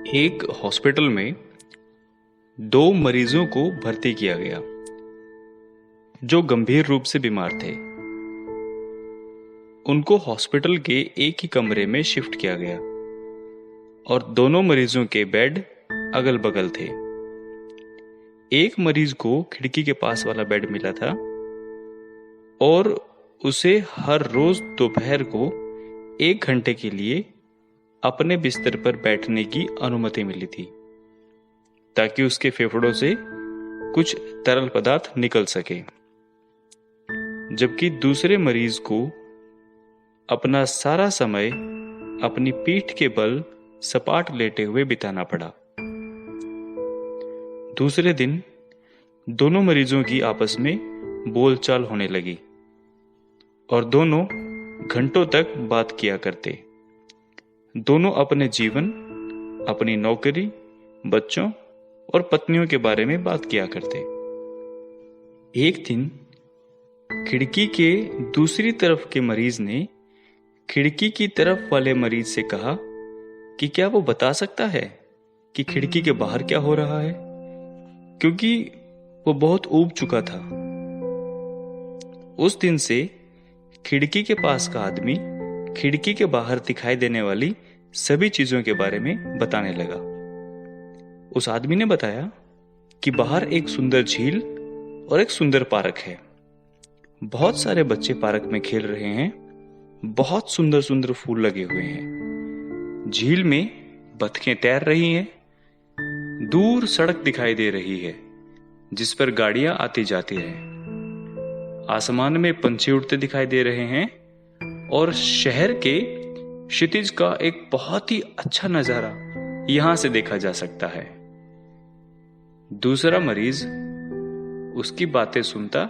एक हॉस्पिटल में दो मरीजों को भर्ती किया गया जो गंभीर रूप से बीमार थे। उनको हॉस्पिटल के एक ही कमरे में शिफ्ट किया गया और दोनों मरीजों के बेड अगल बगल थे। एक मरीज को खिड़की के पास वाला बेड मिला था और उसे हर रोज दोपहर को 1 घंटे के लिए अपने बिस्तर पर बैठने की अनुमति मिली थी ताकि उसके फेफड़ों से कुछ तरल पदार्थ निकल सके, जबकि दूसरे मरीज को अपना सारा समय अपनी पीठ के बल सपाट लेटे हुए बिताना पड़ा। दूसरे दिन दोनों मरीजों की आपस में बोलचाल होने लगी और दोनों घंटों तक बात किया करते। दोनों अपने जीवन, अपनी नौकरी, बच्चों और पत्नियों के बारे में बात किया करते। एक दिन खिड़की के दूसरी तरफ के मरीज ने खिड़की की तरफ वाले मरीज से कहा कि क्या वो बता सकता है कि खिड़की के बाहर क्या हो रहा है, क्योंकि वो बहुत ऊब चुका था। उस दिन से खिड़की के पास का आदमी खिड़की के बाहर दिखाई देने वाली सभी चीजों के बारे में बताने लगा। उस आदमी ने बताया कि बाहर एक सुंदर झील और एक सुंदर पार्क है। बहुत सारे बच्चे पार्क में खेल रहे हैं। बहुत सुंदर सुंदर फूल लगे हुए हैं। झील में बतखें तैर रही हैं। दूर सड़क दिखाई दे रही है जिस पर गाड़ियां आती जाती हैं। आसमान में पंछी उड़ते दिखाई दे रहे हैं और शहर के क्षितिज का एक बहुत ही अच्छा नजारा यहां से देखा जा सकता है। दूसरा मरीज उसकी बातें सुनता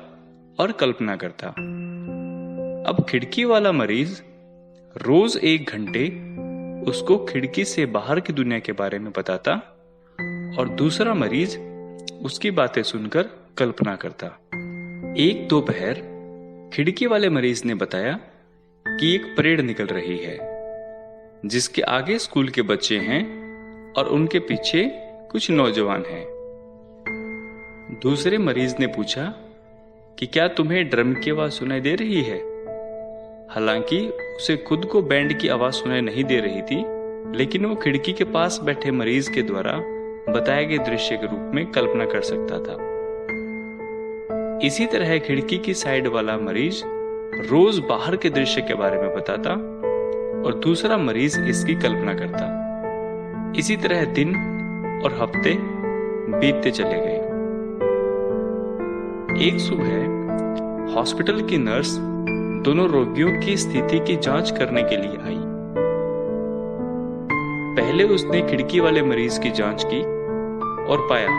और कल्पना करता। अब खिड़की वाला मरीज रोज 1 घंटे उसको खिड़की से बाहर की दुनिया के बारे में बताता और दूसरा मरीज उसकी बातें सुनकर कल्पना करता। एक दोपहर खिड़की वाले मरीज ने बताया कि एक परेड निकल रही है जिसके आगे स्कूल के बच्चे हैं और उनके पीछे कुछ नौजवान हैं। दूसरे मरीज ने पूछा कि क्या तुम्हें ड्रम की आवाज सुनाई दे रही है। हालांकि उसे खुद को बैंड की आवाज सुनाई नहीं दे रही थी, लेकिन वो खिड़की के पास बैठे मरीज के द्वारा बताए गए दृश्य के रूप में कल्पना कर सकता था। इसी तरह खिड़की की साइड वाला मरीज रोज बाहर के दृश्य के बारे में बताता और दूसरा मरीज इसकी कल्पना करता। इसी तरह दिन और हफ्ते बीतते चले गए। एक सुबह हॉस्पिटल की नर्स दोनों रोगियों की स्थिति की जांच करने के लिए आई। पहले उसने खिड़की वाले मरीज की जांच की और पाया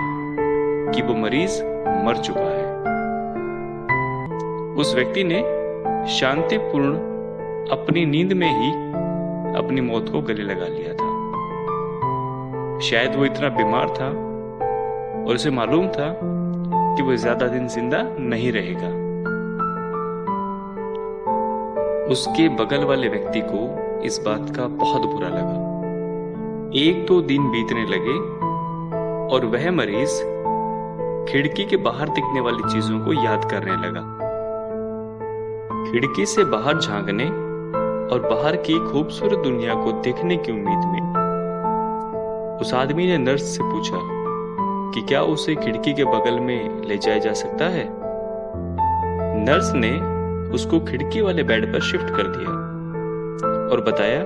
कि वो मरीज मर चुका है। उस व्यक्ति ने शांतिपूर्ण अपनी नींद में ही अपनी मौत को गले लगा लिया था। शायद वो इतना बीमार था और उसे मालूम था कि वो ज्यादा दिन जिंदा नहीं रहेगा। उसके बगल वाले व्यक्ति को इस बात का बहुत बुरा लगा। 1-2 दिन बीतने लगे और वह मरीज खिड़की के बाहर दिखने वाली चीजों को याद करने लगा। खिड़की से बाहर झांकने और बाहर की खूबसूरत दुनिया को देखने की उम्मीद में उस आदमी ने नर्स से पूछा कि क्या उसे खिड़की के बगल में ले जाया जा सकता है। नर्स ने उसको खिड़की वाले बेड पर शिफ्ट कर दिया और बताया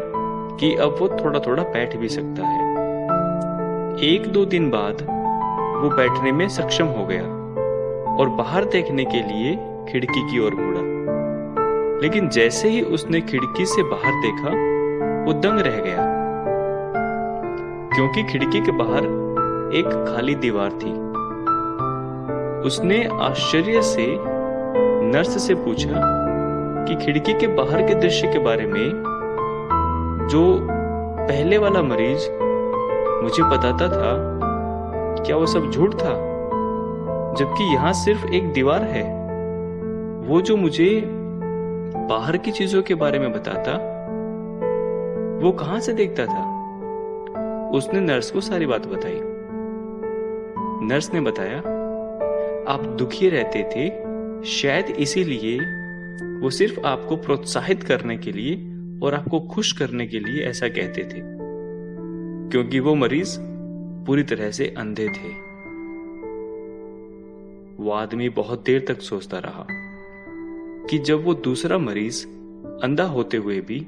कि अब वो थोड़ा थोड़ा बैठ भी सकता है। 1-2 दिन बाद वो बैठने में सक्षम हो गया और बाहर देखने के लिए खिड़की की ओर मुड़ा। लेकिन जैसे ही उसने खिड़की से बाहर देखा वो दंग रह गया, क्योंकि खिड़की के बाहर एक खाली दीवार थी। उसने आश्चर्य से नर्स से पूछा कि खिड़की के बाहर के दृश्य के बारे में जो पहले वाला मरीज मुझे बताता था, क्या वो सब झूठ था, जबकि यहां सिर्फ एक दीवार है। वो जो मुझे बाहर की चीजों के बारे में बताता, वो कहां से देखता था। उसने नर्स को सारी बात बताई। नर्स ने बताया, आप दुखी रहते थे, शायद इसीलिए वो सिर्फ आपको प्रोत्साहित करने के लिए और आपको खुश करने के लिए ऐसा कहते थे, क्योंकि वो मरीज पूरी तरह से अंधे थे। वो आदमी बहुत देर तक सोचता रहा कि जब वो दूसरा मरीज अंधा होते हुए भी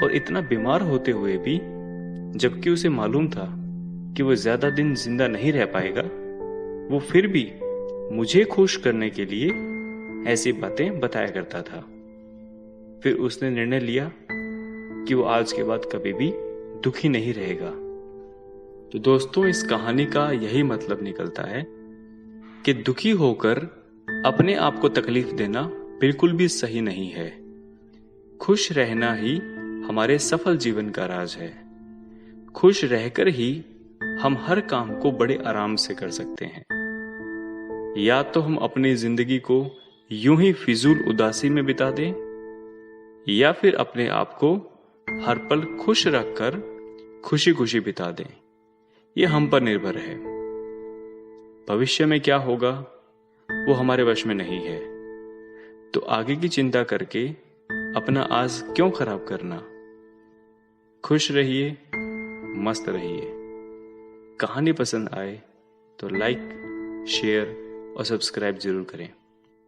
और इतना बीमार होते हुए भी, जबकि उसे मालूम था कि वो ज्यादा दिन जिंदा नहीं रह पाएगा, वो फिर भी मुझे खुश करने के लिए ऐसी बातें बताया करता था। फिर उसने निर्णय लिया कि वो आज के बाद कभी भी दुखी नहीं रहेगा। तो दोस्तों, इस कहानी का यही मतलब निकलता है कि दुखी होकर अपने आप को तकलीफ देना बिल्कुल भी सही नहीं है। खुश रहना ही हमारे सफल जीवन का राज है। खुश रहकर ही हम हर काम को बड़े आराम से कर सकते हैं। या तो हम अपनी जिंदगी को यूं ही फिजूल उदासी में बिता दें, या फिर अपने आप को हर पल खुश रखकर खुशी खुशी बिता दें। यह हम पर निर्भर है। भविष्य में क्या होगा वो हमारे वश में नहीं है, तो आगे की चिंता करके अपना आज क्यों खराब करना। खुश रहिए, मस्त रहिए। कहानी पसंद आए तो लाइक, शेयर और सब्सक्राइब जरूर करें।